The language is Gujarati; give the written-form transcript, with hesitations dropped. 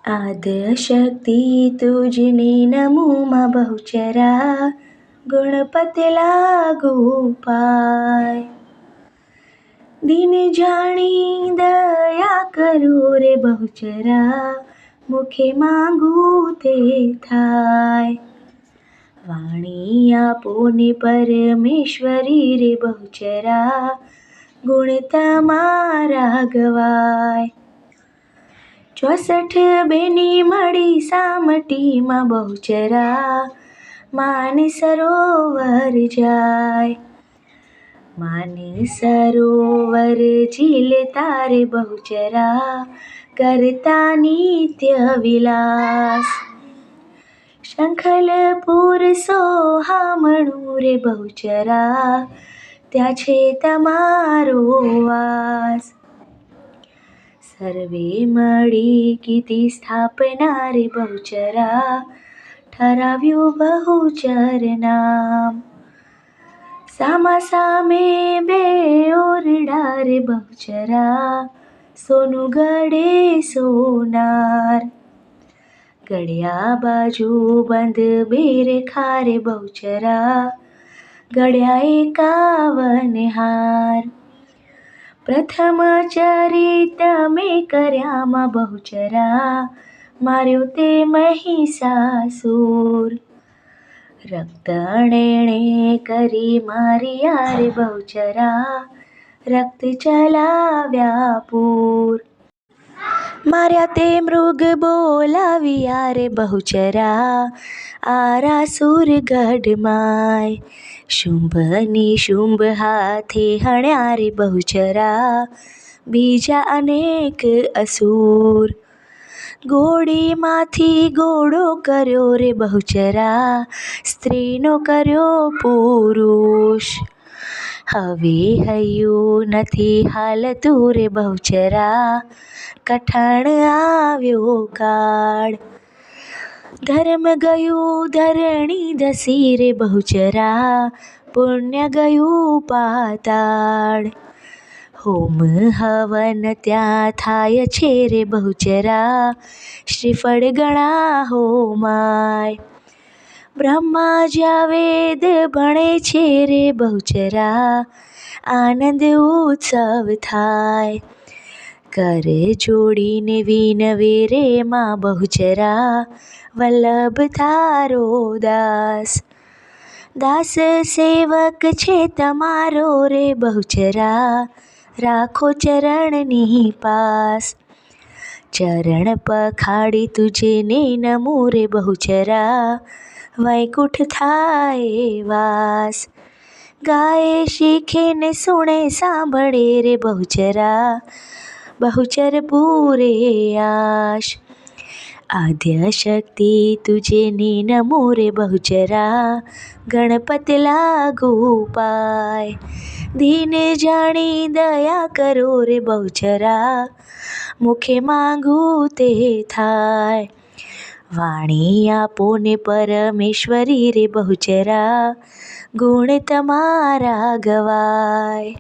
आद्यशक्ति तुझने नमूमा बहुचरा गुणपति लागू पाय। दिन जाणी दया करो रे बहुचरा मुखे मांगू ते थाय। वाणी आपो ने परमेश्वरी रे बहुचरा गुण तमारा गवाय। 64 बेनी मળી સામટીમાં બહુચરા માન સરોવર જાય। માન સરોવર ઝીલ તારે બહુચરા કરતા નિત્ય વિલાસ। શંખલપુર સોહામણું રે બહુચરા ત્યાં છે તમારો વાસ। સર્વે મળી કીધી સ્થાપના રે બહુચરા ઠરાવ્યું બહુચર નામ। સામા સામે બે ઓરડા રે બહુચરા સોનું ગળે સોનાર। ગળ્યા બાજુ બંધ બેર ખારે બહુચરા ગળ્યા 51 હાર। પ્રથમ ચરિત મેં કર્યામાં બહુચરા માર્યો તે મહિષાસુર। રક્ત અણેણે કરી માર્યા રે બહુચરા રક્ત ચલાવ્યા પૂર। માર્યા તે મૃગ બોલાવ્યા રે બહુચરા આરાસુર ગઢમાય। શુંભ નિશુંભ હાથે હણ્યા રે બહુચરા બીજા અનેક અસુર। ઘોડીમાંથી ઘોડો કર્યો રે બહુચરા સ્ત્રીનો કર્યો પુરુષ। હવે હૈયું નથી હાલતું રે બહુચરા કઠણ આવ્યો કાળ। ધર્મ ગયું ધરણી ધસી રે બહુચરા પુણ્ય ગયું પાતાળ। હોમ હવન ત્યાં થાય છે રે બહુચરા શ્રીફળ ગણા હોમાય। બ્રહ્માજા વેદ ભણે છે રે બહુચરા આનંદ ઉત્સવ થાય। કર જોડીને વિનવે રે માં બહુચરા વલ્લભ તારો દાસ। દાસ સેવક છે તમારો રે બહુચરા રાખો ચરણની પાસ। ચરણ પખાડી તુજને નમો રે બહુચરા વૈકુંઠ થાય વાસ। ગાય શીખે ને સુણે સાંભળે રે બહુચરા બહુચર પૂરે આશ। આદ્યશક્તિ તુજને નમો રે બહુચરા ગણપતિ लागू पाय। दीन जाणी दया करो रे बहुचरा मुखे मांगू ते थाय। वाणी आपो ने परमेश्वरी रे बहुचरा गुण तमारा गवाय।